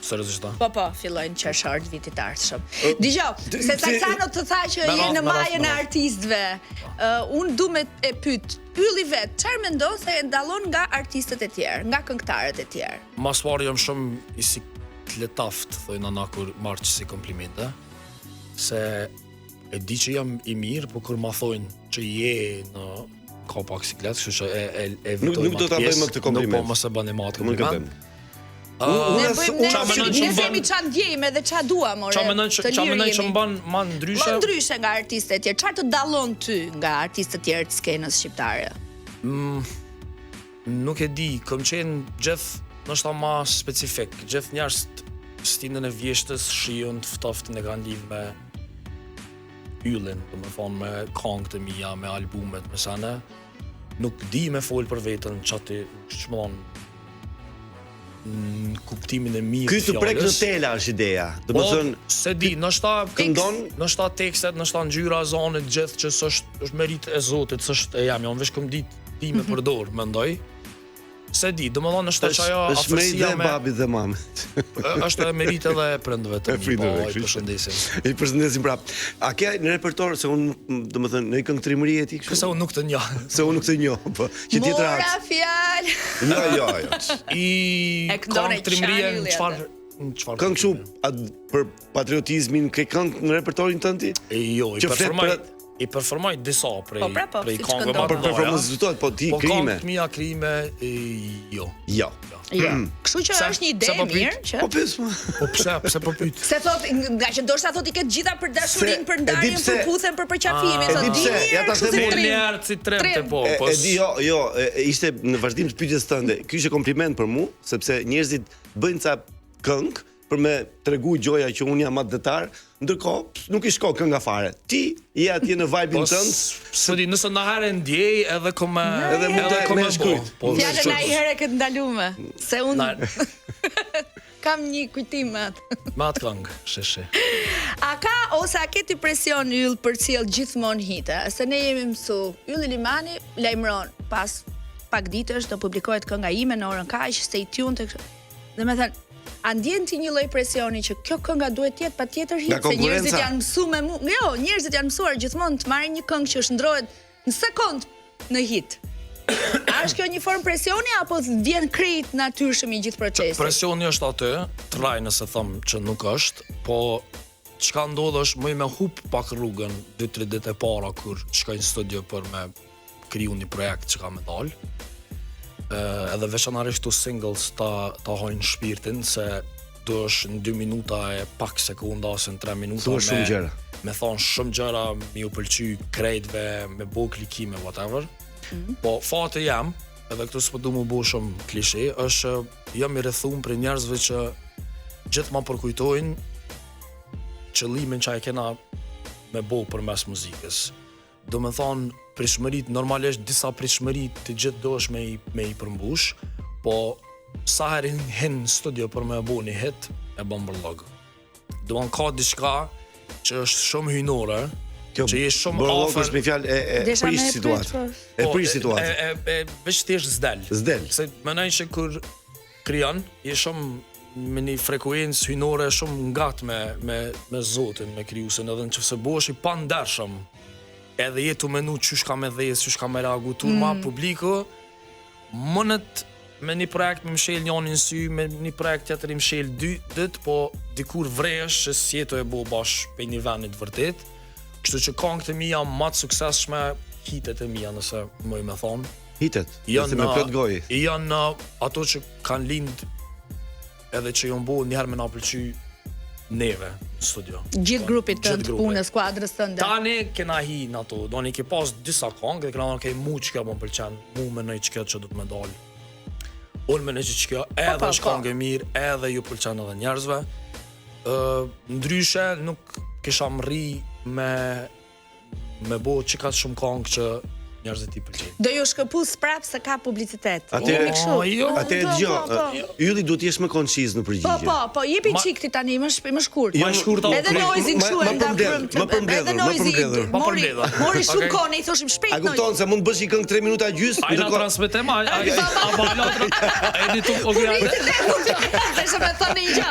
seriozisht. Po, fillojnë qershor të vitit të ardhshëm. Dgjoj, se Saksano të tha që je në majën e artistëve. Unë du me e pyet, Ylli vet, çfarë mendon se e dallon nga artistët e tjerë, nga këngëtarët e tjerë? Mas pari jam shumë i sikletaft, thojnë ana kur marr si komplimente, se e di që jam i mirë, por kur ma thojnë që je në ka pak siklet, kështu që e evitoj. Nuk do ta bëjmë këtë kompliment. Nuk po mos e bëni më atë kompliment. Ne themi çfarë ndjejmë edhe çfarë duam, more. Çfarë mendon që mban më ndryshe? Më ndryshe nga artistët e tjerë. Çfarë të dallon ty nga artistët e tjerë të skenës shqiptare? Nuk e di, kam qenë gjithë ndoshta më specifik. Gjithë njerëz stinën e vjeshtës shijon të ftoftin e kanë lidh me Yllin, domethënë me këngët e mia, me albumet, me sana. Nuk di me fol për veten çati çmon në kuptimin e mirë. Ky të prek në tela është ideja. Domethënë se di, ndoshta tekstet, ndoshta ngjyra e zonit gjithë që është merit e Zotit, s'është e jam, unë veç kom di me përdor, mendoj. Se di, domethënë është ajo afërsia me babit dhe mamit. Është e merit edhe e prindërve të mi. I përshëndesim. I përshëndesim prap. A ke në repertor se unë domethënë në këngëtrimëri e ti kështu? Se unë nuk të njoh. Se unë nuk të njoh, po. Që tjetër Mora fjalë. Jo. I këngëtrimëria çfarë këngë kështu për patriotizmin, ke këngë në repertorin tënd ti? Jo, I performoj disa prej këngëve më për performance zëtot, po ti krime. Po këngët mia krime, jo. Kështu që është një ide mirë që. Po pyes më. Po pse po pyet? Se thot, nga që ndoshta thot i ke gjitha për dashurinë, për ndarjen, për puthen, për përqafimin, thot di mirë. Ja ta them si tremte po. E di, jo, ishte në vazhdim të pyetjes tënde. Ky ishte kompliment për mua, sepse njerëzit bëjnë ca këngë për me tregu gjoja që unë jam atë, ndërkohë nuk i shko kënga fare. Ti je atje në vibe-in tënd, se di nëse na harë ndjej edhe komë me shkujt. Fjalën ai herë këtë ndalume, se unë kam një kujtim me atë. Me atë këngë, sheshi. A ke ti presion Yll për cilë gjithmonë hite? Se ne jemi mësu, Ylli Limani lajmëron pas pak ditësh do publikohet kënga ime në orën kaq, stay tuned. Dhe me thënë, a ndjen ti një lloj presioni që kjo kënga duhet të jetë patjetër hit, se njerëzit janë mësuar me mua. Jo, njerëzit janë mësuar gjithmonë të marrin një këngë që shndrohet në sekond në hit. A është kjo një formë presioni apo vjen krejt natyrshëm i gjithë procesi? Presioni është aty, traj nëse them që nuk është, po çka ndodh është më me hub pak rrugën 2-3 ditë e para kur shkoj në studio për me kriju një projekt që ka me dal. Edhe veçanërisht këto singles ta hojnë shpirtin, se do është në 2 minuta e pak sekunda ose në 3 minuta me thonë shumë gjëra, mi u pëlqy krejtve, me bo klikime, whatever. Po fati jam, edhe këtu s'po du mu bo shumë klishe, është jam i rrethum për njerëzve që gjithë ma përkujtojnë qëllimin që e kena me bo për mes muzikës. Do me thonë, prishmërit, normalisht disa prishmërit të gjithë do është me i përmbush, po sa herë hin në studio për me e bo një hit, e bën bërlog. Do në ka diçka që është shumë hynore, që je shumë afer. Është me fjalë e prish situatë. E prish situatë. Veç thjesht zdel. Se mendoj që kur krijon, je shumë me një frekuencë hynore shumë ngat me Zotin, me krijuesin, edhe nëse bëhesh i pandershëm, edhe jetu menu qysh ka me dhejës, qysh ka me reagu turma, publiku, mënët me një projekt me mshel njën në sy, me një projekt tjetër i mshel 2 dit, po dikur vresh që s'jetu e bo bash për një venit vërtet, kështu që këngët e mija matë sukseshme, hitet e mija nëse mëj me thonë. Hitet? Nëse me plot gojë? Janë ato që kanë lind edhe që jonë bo njëherë me na pëlqy neve në studio. Gjithë grupit tënd, punës, skuadrës tënde. Tani kena hi në ato, do një ke pas disa këngë, dhe kena në mu që kjo më pëlqen, mu me nëj që kjo që du të me dalë. Unë me nëj që kjo edhe është këngë e mirë, edhe ju pëlqen edhe njerëzve. Ndryshe nuk kisha mri me bo që ka shumë këngë që njerëzit i pëlqejnë. Do ju shkëput prap se ka publicitet. Atëre- Jemi kështu. jo. Atëherë dëgjoj, Ylli duhet të jesh më konciz në përgjigje. Po, jepi çik ti tani më shkurt. Ma shkurt, Edhe Noizin kështu e nda më përmbledhur, më përmbledhur. Ma përmbledhur. Mori shumë Okej. kohë, ne i thoshim A shpejt kupton se mund të bësh një këngë 3 minuta gjys, Ai na transmetem, ai bala. Ai ditu po gjate. Dhe se me thonë një gjë.